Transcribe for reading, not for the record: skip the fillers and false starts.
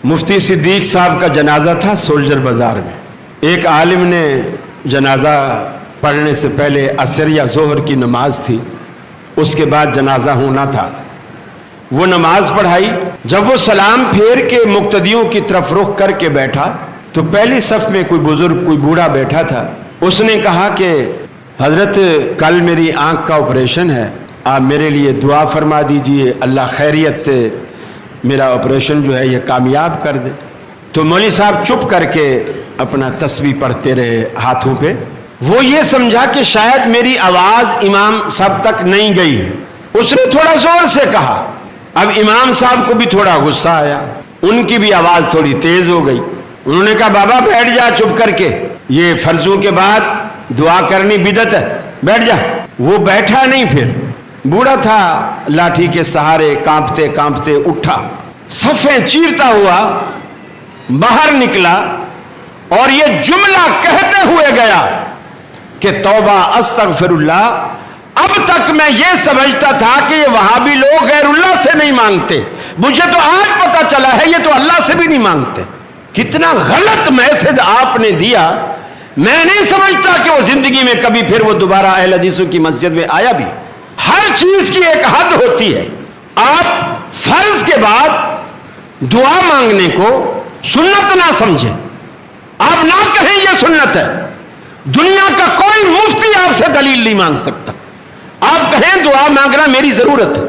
مفتی صدیق صاحب کا جنازہ تھا سولجر بازار میں. ایک عالم نے جنازہ پڑھنے سے پہلے عصر یا ظہر کی نماز تھی، اس کے بعد جنازہ ہونا تھا، وہ نماز پڑھائی. جب وہ سلام پھیر کے مقتدیوں کی طرف رخ کر کے بیٹھا تو پہلی صف میں کوئی بزرگ، کوئی بوڑھا بیٹھا تھا. اس نے کہا کہ حضرت کل میری آنکھ کا آپریشن ہے، آپ میرے لیے دعا فرما دیجئے، اللہ خیریت سے میرا آپریشن جو ہے یہ کامیاب کر دے. تو مولوی صاحب چپ کر کے اپنا تسبیح پڑھتے رہے ہاتھوں پہ. وہ یہ سمجھا کہ شاید میری آواز امام صاحب تک نہیں گئی، اس نے تھوڑا زور سے کہا. اب امام صاحب کو بھی تھوڑا غصہ آیا، ان کی بھی آواز تھوڑی تیز ہو گئی. انہوں نے کہا بابا بیٹھ جا چپ کر کے، یہ فرضوں کے بعد دعا کرنی بدعت ہے، بیٹھ جا. وہ بیٹھا نہیں. پھر بوڑھا تھا، لاٹھی کے سہارے کانپتے کانپتے اٹھا، صفیں چیرتا ہوا باہر نکلا اور یہ جملہ کہتے ہوئے گیا کہ توبہ استغفر اللہ، اب تک میں یہ سمجھتا تھا کہ یہ وہابی لوگ غیر اللہ سے نہیں مانگتے، مجھے تو آج پتا چلا ہے یہ تو اللہ سے بھی نہیں مانگتے. کتنا غلط میسج آپ نے دیا. میں نہیں سمجھتا کہ وہ زندگی میں کبھی پھر وہ دوبارہ اہل حدیثوں کی مسجد میں آیا بھی. ہر چیز کی ایک حد ہوتی ہے. آپ فرض کے بعد دعا مانگنے کو سنت نہ سمجھیں، آپ نہ کہیں یہ سنت ہے. دنیا کا کوئی مفتی آپ سے دلیل نہیں مانگ سکتا. آپ کہیں دعا مانگنا میری ضرورت ہے.